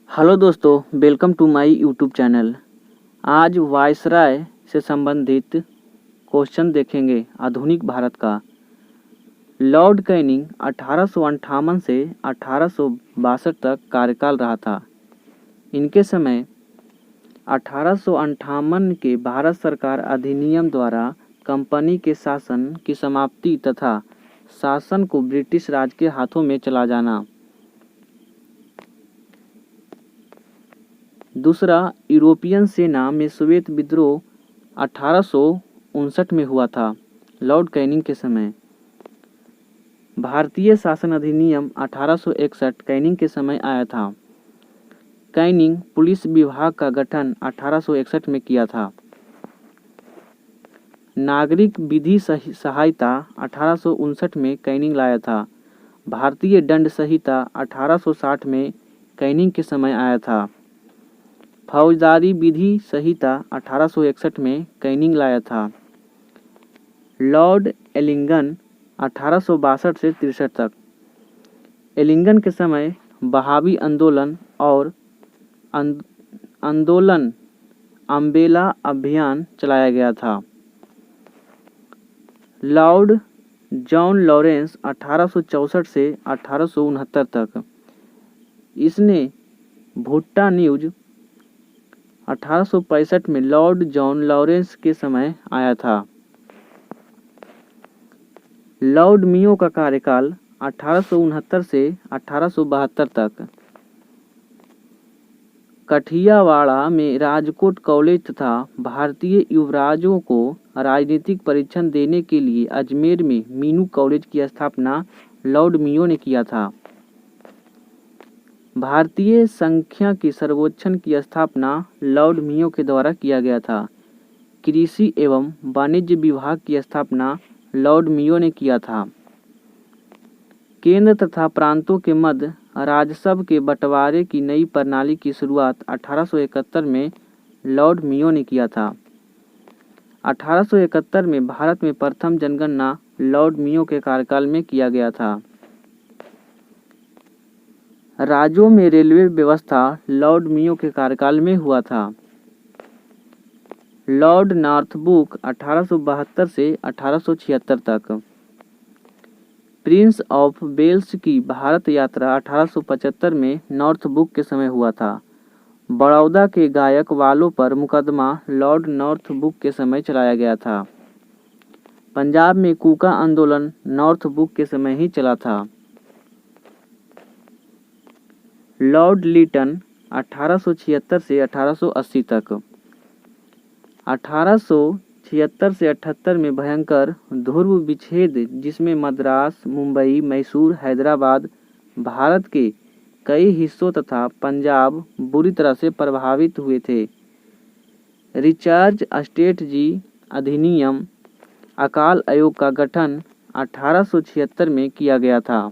Hello दोस्तों, welcome to my YouTube channel. आज viceroy से संबंधित क्वेश्चन देखेंगे। आधुनिक भारत का लॉर्ड कैनिंग 1858 से 1862 तक कार्यकाल रहा था। इनके समय 1858 के भारत सरकार अधिनियम द्वारा कंपनी के शासन की समाप्ति तथा शासन को ब्रिटिश राज के हाथों में चला जाना। दूसरा, यूरोपियन सेना में श्वेत विद्रोह 1859 में हुआ था, लॉर्ड कैनिंग के समय। भारतीय शासन अधिनियम 1861 कैनिंग के समय आया था। कैनिंग पुलिस विभाग का गठन 1861 में किया था। नागरिक विधि सहायता 1859 में कैनिंग लाया था। भारतीय दंड संहिता 1860 में कैनिंग के समय आया था। फौजदारी विधि संहिता 1861 में कैनिंग लाया था। लॉर्ड एलिंगन 1862 से 63 तक। एलिंगन के समय बहावी आंदोलन और आंदोलन अम्ब्रेला अभियान चलाया गया था। लॉर्ड जॉन लॉरेंस 1864 से 1869 तक। इसने भुट्टा न्यूज 1865 में लॉर्ड जॉन लॉरेंस के समय आया था। लॉर्ड मियो का कार्यकाल 1869 से 1872 तक। कठियावाड़ा में राजकोट कॉलेज तथा भारतीय युवराजों को राजनीतिक परीक्षण देने के लिए अजमेर में मीनू कॉलेज की स्थापना लॉर्ड मियो ने किया था। भारतीय सांख्यिकी सर्वेक्षण की स्थापना लॉर्ड मियो के द्वारा किया गया था। कृषि एवं वाणिज्य विभाग की स्थापना लॉर्ड मियो ने किया था। केंद्र तथा प्रांतों के मध्य राजस्व के बंटवारे की नई प्रणाली की शुरुआत 1871 में लॉर्ड मियो ने किया था। 1871 में भारत में प्रथम जनगणना लॉर्ड मियो के कार्यकाल में किया गया था। राज्यों में रेलवे व्यवस्था लॉर्ड मियो के कार्यकाल में हुआ था। लॉर्ड नॉर्थब्रुक 1872 से 1876 तक। प्रिंस ऑफ वेल्स की भारत यात्रा 1875 में नॉर्थब्रुक के समय हुआ था। बड़ौदा के गायक वालों पर मुकदमा लॉर्ड नॉर्थब्रुक के समय चलाया गया था। पंजाब में कूका आंदोलन नॉर्थब्रुक के समय ही चला था। लॉर्ड लिटन 1876 से 1880 तक। 1876 से 78 में भयंकर ध्रुव विच्छेद जिसमें मद्रास, मुंबई, मैसूर, हैदराबाद, भारत के कई हिस्सों तथा पंजाब बुरी तरह से प्रभावित हुए थे। रिचार्ज स्टेट जी अधिनियम अकाल आयोग का गठन 1876 में किया गया था।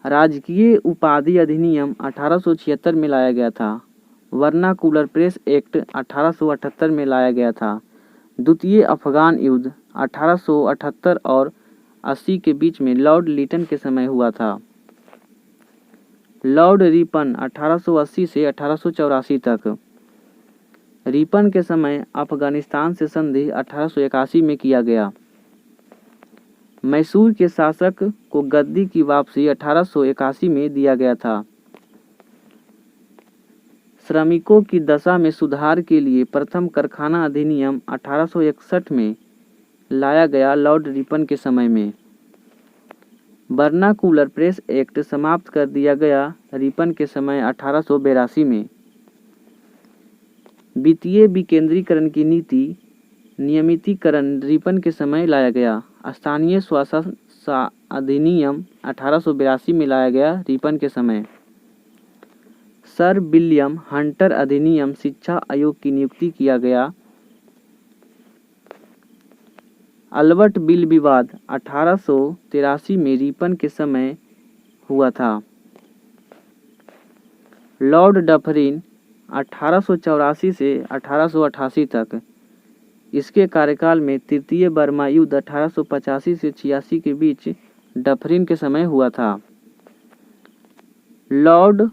राजकीय उपाधि अधिनियम 1876 में लाया गया था। वर्नाकुलर प्रेस एक्ट 1878 में लाया गया था। द्वितीय अफगान युद्ध 1878 और 80 के बीच में लॉर्ड लिटन के समय हुआ था। लॉर्ड रिपन 1880 से 1884 तक। रिपन के समय अफगानिस्तान से संधि 1881 में किया गया। मैसूर के शासक को गद्दी की वापसी 1881 में दिया गया था। श्रमिकों की दशा में सुधार के लिए प्रथम कारखाना अधिनियम 1861 में लाया गया लॉर्ड रिपन के समय में। वर्नाकुलर प्रेस एक्ट समाप्त कर दिया गया रिपन के समय 1882 में। वित्तीय विकेंद्रीकरण की नीति नियमितीकरण रिपन के समय लाया गया। स्थानीय स्वशासन अधिनियम 1882 में लाया गया रिपन के समय। सर विलियम हंटर अधिनियम शिक्षा आयोग की नियुक्ति किया गया। अल्बर्ट बिल विवाद 1883 में रिपन के समय हुआ था। लॉर्ड डफरिन 1884 से 1888 तक। इसके कार्यकाल में तृतीय बर्मा युद्ध 1885 से 86 के बीच डफरिन के समय हुआ था। लॉर्ड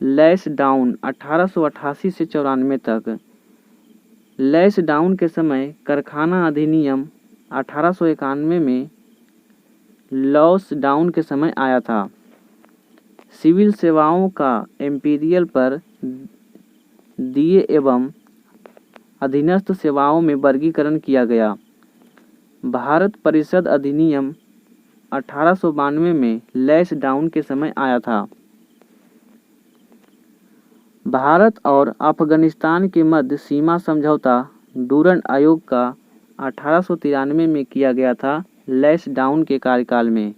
लैंसडाउन 1888 से 94 तक। लैंसडाउन के समय कारखाना अधिनियम 1891 में लॉसडाउन के समय आया था। सिविल सेवाओं का इम्पीरियल पर दिए एवं अधीनस्थ सेवाओं में वर्गीकरण किया गया। भारत परिषद अधिनियम 1892 में लैंसडाउन के समय आया था। भारत और अफगानिस्तान के मध्य सीमा समझौता डूरन आयोग का 1893 में किया गया था लैंसडाउन के कार्यकाल में।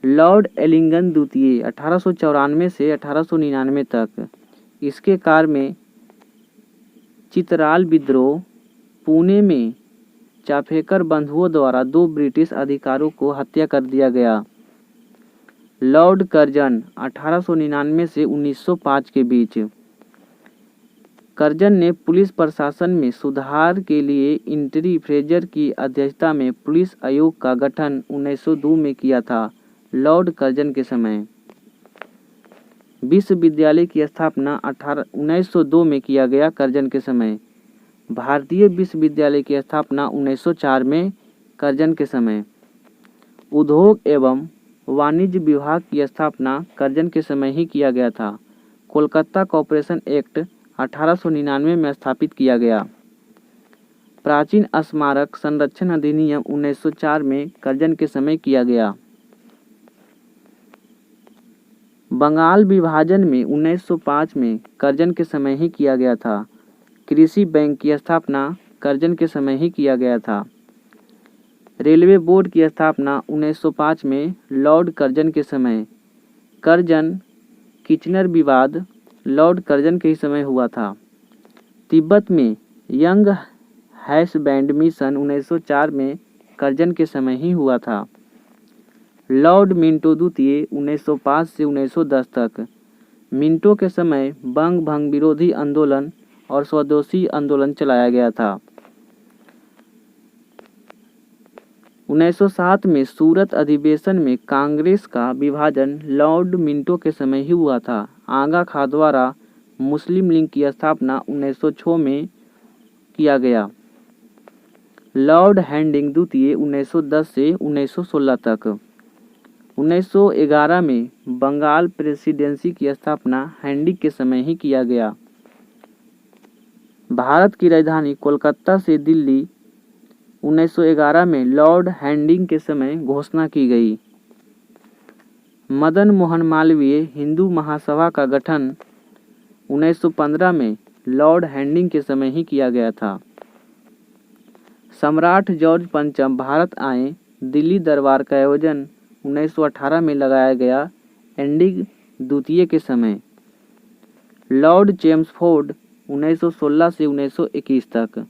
लॉर्ड एलिंगन द्वितीय 1894 से 1899 तक। इसके कार्य में चितराल विद्रोह, पुणे में चाफेकर बंधुओं द्वारा 2 ब्रिटिश अधिकारियों को हत्या कर दिया गया। लॉर्ड कर्जन 1899 से 1905 के बीच। कर्जन ने पुलिस प्रशासन में सुधार के लिए इंटरी फ्रेजर की अध्यक्षता में पुलिस आयोग का गठन 1902 में किया था। लॉर्ड कर्जन के समय विश्वविद्यालय की स्थापना 1902 में किया गया। कर्जन के समय भारतीय विश्वविद्यालय की स्थापना 1904 में। कर्जन के समय उद्योग एवं वाणिज्य विभाग की स्थापना कर्जन के समय ही किया गया था। कोलकाता कॉर्पोरेशन एक्ट 1899 में स्थापित किया गया। प्राचीन स्मारक संरक्षण अधिनियम 1904 में कर्जन के समय किया गया। बंगाल विभाजन में 1905 में कर्जन के समय ही किया गया था। कृषि बैंक की स्थापना कर्जन के समय ही किया गया था। रेलवे बोर्ड की स्थापना 1905 में लॉर्ड कर्जन के समय। कर्जन किचनर विवाद लॉर्ड कर्जन के ही समय हुआ था। तिब्बत में यंग हैसबैंड मिशन 1904 में कर्जन के समय ही हुआ था। लॉर्ड मिंटो द्वितीय 1905 से 1910 तक। मिंटो के समय बंग भंग विरोधी आंदोलन और स्वदेशी आंदोलन चलाया गया था। 1907 में सूरत अधिवेशन में कांग्रेस का विभाजन लॉर्ड मिंटो के समय ही हुआ था। आगा खां द्वारा मुस्लिम लीग की स्थापना 1906 में किया गया। लॉर्ड हैंडिंग द्वितीय 1910 से 1916 तक। 1911 में बंगाल प्रेसिडेंसी की स्थापना हैंडिंग के समय ही किया गया। भारत की राजधानी कोलकाता से दिल्ली 1911 में लॉर्ड हैंडिंग के समय घोषणा की गई। मदन मोहन मालवीय हिंदू महासभा का गठन 1915 में लॉर्ड हैंडिंग के समय ही किया गया था। सम्राट जॉर्ज पंचम भारत आए। दिल्ली दरबार का आयोजन 1918 में लगाया गया। हैंडिंग द्वितीय के समय। लॉर्ड चेम्सफोर्ड 1916 से 1921 तक।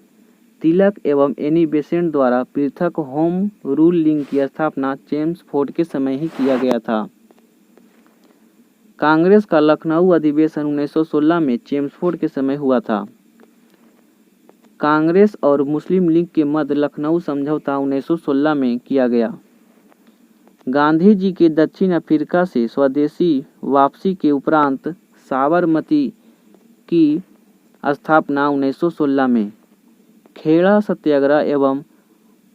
तिलक एवं एनी बेसेंट द्वारा पृथक होम रूल लीग की स्थापना चेम्सफोर्ड के समय ही किया गया था। कांग्रेस का लखनऊ अधिवेशन 1916 में चेम्सफोर्ड के समय हुआ था। कांग्रेस और मुस्लिम लीग के मध्य लखनऊ समझौता 1916 में किया गया। गांधी जी के दक्षिण अफ्रीका से स्वदेशी वापसी के उपरांत साबरमती की स्थापना 1916 में। खेड़ा सत्याग्रह एवं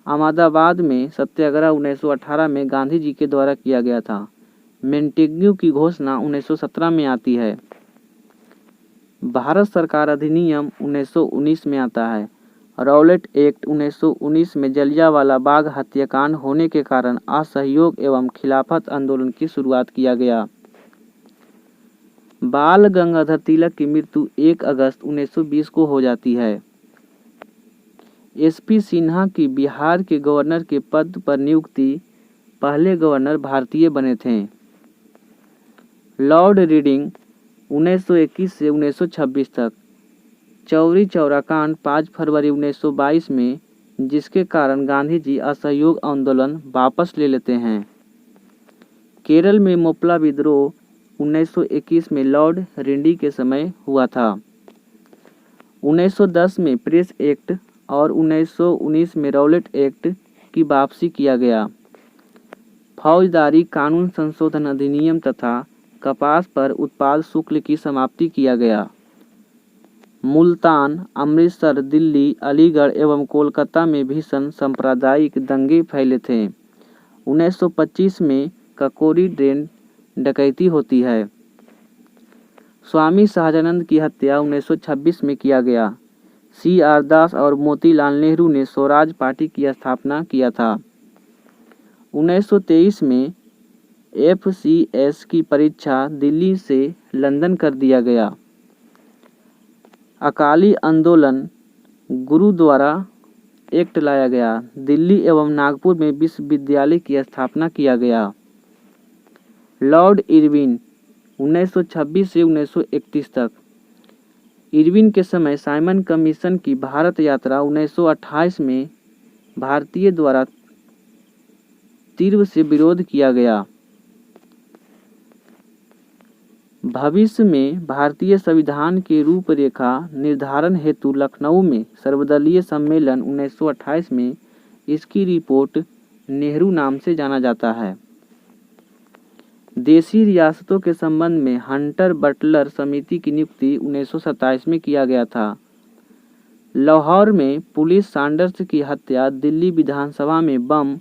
अहमदाबाद में सत्याग्रह 1918 में गांधी जी के द्वारा किया गया था। मेंटेग्यू की घोषणा 1917 में आती है। भारत सरकार अधिनियम 1919 में आता है। रॉलेट एक्ट 1919 में जलियांवाला बाग हत्याकांड होने के कारण असहयोग एवं खिलाफत आंदोलन की शुरुआत किया गया। बाल गंगाधर तिलक की मृत्यु 1 अगस्त 1920 को हो जाती है। एसपी सिन्हा की बिहार के गवर्नर के पद पर नियुक्ति। पहले गवर्नर भारतीय बने थे। लॉर्ड रीडिंग 1921 से 1926 तक। चौरी चौरा कांड 5 फरवरी 1922 में, जिसके कारण गांधी जी असहयोग आंदोलन वापस ले लेते हैं। केरल में मोपला विद्रोह 1921 में लॉर्ड रिंडी के समय हुआ था। 1910 में प्रेस एक्ट और 1919 में रॉलेट एक्ट की वापसी किया गया। फौजदारी कानून संशोधन अधिनियम तथा कपास पर उत्पाद शुल्क की समाप्ति किया गया। मुल्तान, अमृतसर, दिल्ली, अलीगढ़ एवं कोलकाता में भीषण सांप्रदायिक दंगे फैले थे। 1925 में ककोरी ट्रेन डकैती होती है। स्वामी सहजानंद की हत्या 1926 में किया गया। CR दास और मोतीलाल नेहरू ने स्वराज पार्टी की स्थापना किया था। 1923 में FCS की परीक्षा दिल्ली से लंदन कर दिया गया। अकाली आंदोलन गुरुद्वारा एक्ट लाया गया। दिल्ली एवं नागपुर में विश्वविद्यालय की स्थापना किया गया। लॉर्ड इरविन 1926 से 1931 तक। इरविन के समय साइमन कमीशन की भारत यात्रा 1928 में भारतीय द्वारा तीव्र से विरोध किया गया। भविष्य में भारतीय संविधान के रूपरेखा निर्धारण हेतु लखनऊ में सर्वदलीय सम्मेलन 1928 में इसकी रिपोर्ट नेहरू नाम से जाना जाता है। देशी रियासतों के संबंध में हंटर बटलर समिति की नियुक्ति 1927 में किया गया था। लाहौर में पुलिस सैंडर्स की हत्या, दिल्ली विधानसभा में बम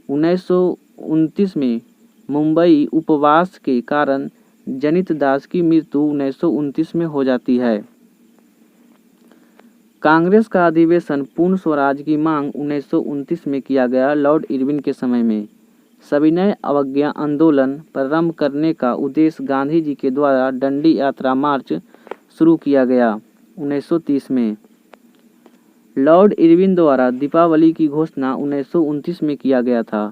1929 में, मुंबई उपवास के कारण जनित दास की मृत्यु 1929 में हो जाती है। कांग्रेस का अधिवेशन पूर्ण स्वराज की मांग 1929 में किया गया। लॉर्ड इरविन के समय में सविनय अवज्ञा आंदोलन प्रारंभ करने का उद्देश्य गांधी जी के द्वारा डंडी यात्रा मार्च शुरू किया गया 1930 में। लॉर्ड इरविन द्वारा दीपावली की घोषणा 1929 में किया गया था।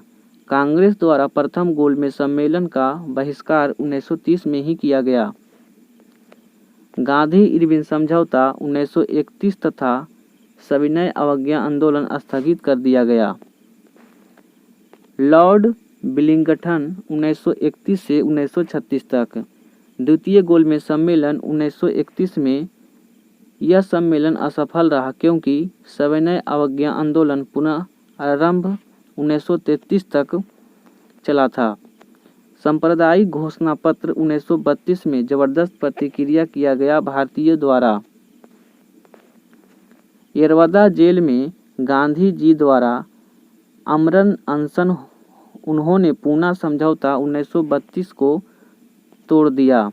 कांग्रेस द्वारा प्रथम गोलमेज सम्मेलन का बहिष्कार 1930 में ही किया गया। गांधी इरविन समझौता 1931 तथा सविनय अवज्ञा आंदोलन स्थगित कर दिया गया। लॉर्ड विलिंगटन 1931 से 1936 तक। द्वितीय गोलमेज सम्मेलन 1931 में यह सम्मेलन असफल रहा क्योंकि सविनय अवज्ञा आंदोलन पुनः आरंभ 1933 तक चला था। सांप्रदायिक घोषणा पत्र 1932 में जबरदस्त प्रतिक्रिया किया गया भारतीय द्वारा। येरवदा जेल में गांधी जी द्वारा आमरण अनशन, उन्होंने पूना समझौता 1932 को तोड़ दिया।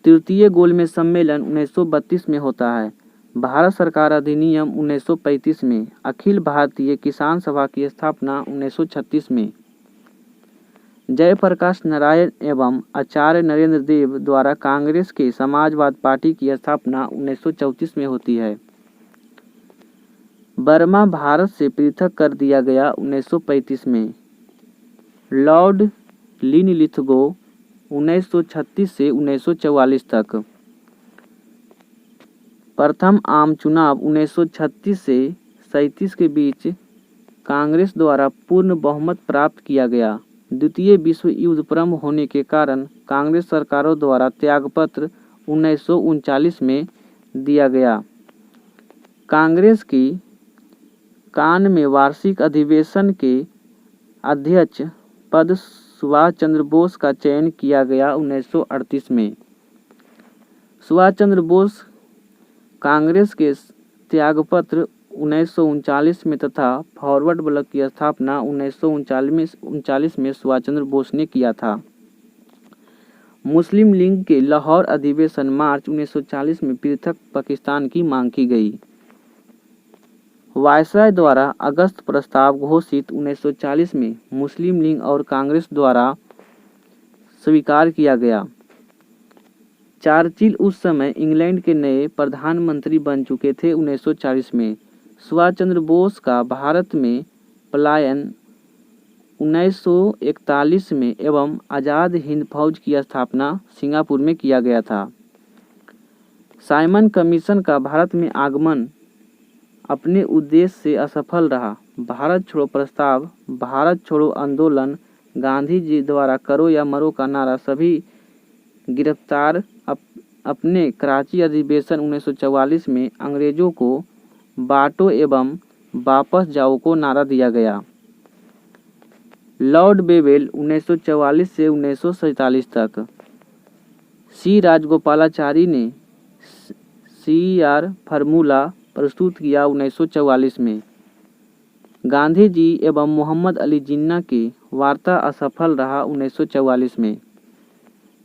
तृतीय गोलमेज सम्मेलन 1932 में होता है। भारत सरकार अधिनियम 1935 में। अखिल भारतीय किसान सभा की स्थापना 1936 में। जयप्रकाश नारायण एवं आचार्य नरेंद्र देव द्वारा कांग्रेस के समाजवाद पार्टी की स्थापना 1934 में होती है। बर्मा भारत से पृथक कर दिया गया 1935 में। लॉर्ड लिनलिथगो 1936 से 1944 तक। प्रथम आम चुनाव 1936 से 37 के बीच कांग्रेस द्वारा पूर्ण बहुमत प्राप्त किया गया। द्वितीय विश्व युद्ध प्रारंभ होने के कारण कांग्रेस सरकारों द्वारा त्यागपत्र 1939 में दिया गया। कांग्रेस की कान में वार्षिक अधिवेशन के अध्यक्ष पद सुभाष चंद्र बोस का चयन किया गया 1938 में। सुभाष चंद्र बोस कांग्रेस के त्यागपत्र 1939 में तथा फॉरवर्ड ब्लॉक की स्थापना 1939 में सुभाष चंद्र बोस ने किया था। मुस्लिम लीग के लाहौर अधिवेशन मार्च 1940 में पृथक पाकिस्तान की मांग की गई। वायसराय द्वारा अगस्त प्रस्ताव घोषित 1940 में मुस्लिम लीग और कांग्रेस द्वारा स्वीकार किया गया। चर्चिल उस समय इंग्लैंड के नए प्रधानमंत्री बन चुके थे। 1940 में सुभाष चंद्र बोस का भारत में पलायन 1941 में एवं आज़ाद हिंद फौज की स्थापना सिंगापुर में किया गया था। साइमन कमीशन का भारत में आगमन अपने उद्देश्य से असफल रहा। भारत छोड़ो प्रस्ताव, भारत छोड़ो आंदोलन, गांधी जी द्वारा करो या मरो का नारा, सभी गिरफ्तार। अपने कराची अधिवेशन 1944 में अंग्रेजों को बांटो एवं वापस जाओ को नारा दिया गया। लॉर्ड बेवेल 1944 से 1947 तक। सी राजगोपालाचारी ने CR फार्मूला प्रस्तुत किया 1944 में। गांधी जी एवं मोहम्मद अली जिन्ना की वार्ता असफल रहा 1944 में।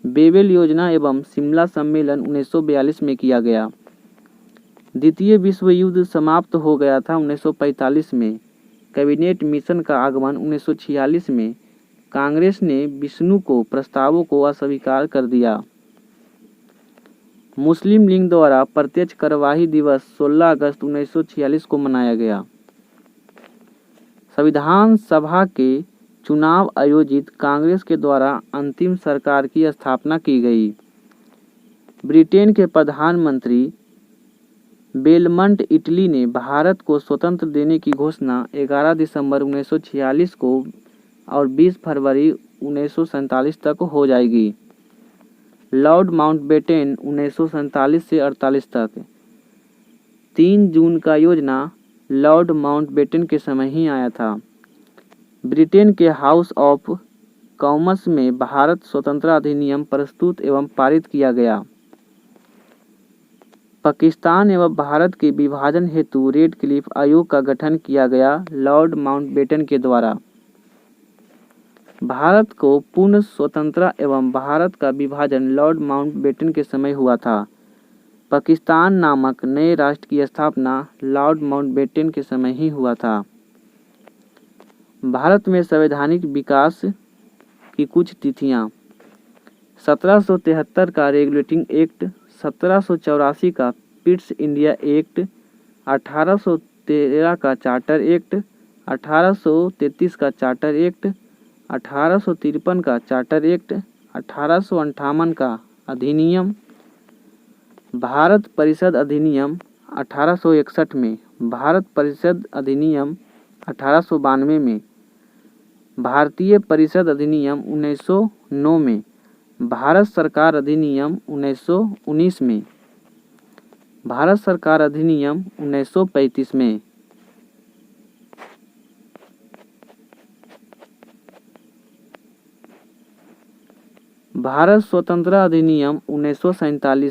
बेवेल योजना एवं शिमला सम्मेलन 1942 में किया गया। द्वितीय विश्व युद्ध समाप्त हो गया था 1945 में। कैबिनेट मिशन का आगमन 1946 में। कांग्रेस ने विष्णु को प्रस्तावों को अस्वीकार कर दिया। मुस्लिम लीग द्वारा प्रत्यक्ष कार्यवाही दिवस 16 अगस्त 1946 को मनाया गया। संविधान सभा के चुनाव आयोजित कांग्रेस के द्वारा अंतिम सरकार की स्थापना की गई। ब्रिटेन के प्रधानमंत्री बेलमंट इटली ने भारत को स्वतंत्र देने की घोषणा 11 दिसंबर 1946 को और 20 फरवरी 1947 तक हो जाएगी। लॉर्ड माउंटबेटन 1947 से 48 तक। 3 जून का योजना लॉर्ड माउंटबेटन के समय ही आया था। ब्रिटेन के हाउस ऑफ कॉमन्स में भारत स्वतंत्रता अधिनियम प्रस्तुत एवं पारित किया गया। पाकिस्तान एवं भारत के विभाजन हेतु रेड क्लिफ आयोग का गठन किया गया लॉर्ड माउंटबेटन के द्वारा। भारत को पूर्ण स्वतंत्रता एवं भारत का विभाजन लॉर्ड माउंटबेटन के समय हुआ था। पाकिस्तान नामक नए राष्ट्र की स्थापना लॉर्ड माउंटबेटन के समय ही हुआ था। भारत में संवैधानिक विकास की कुछ तिथियां: 1773 का रेगुलेटिंग एक्ट, 1784 का पिट्स इंडिया एक्ट, 1813 का चार्टर एक्ट, 1833 का चार्टर एक्ट, 1853 का चार्टर एक्ट, 1858 का अधिनियम, भारत परिषद अधिनियम 1861 में, भारत परिषद अधिनियम 1892 में, भारतीय परिषद अधिनियम 1909 में, भारत सरकार अधिनियम 1919 में, भारत सरकार अधिनियम 1935 में। भारत स्वतंत्रता अधिनियम 1947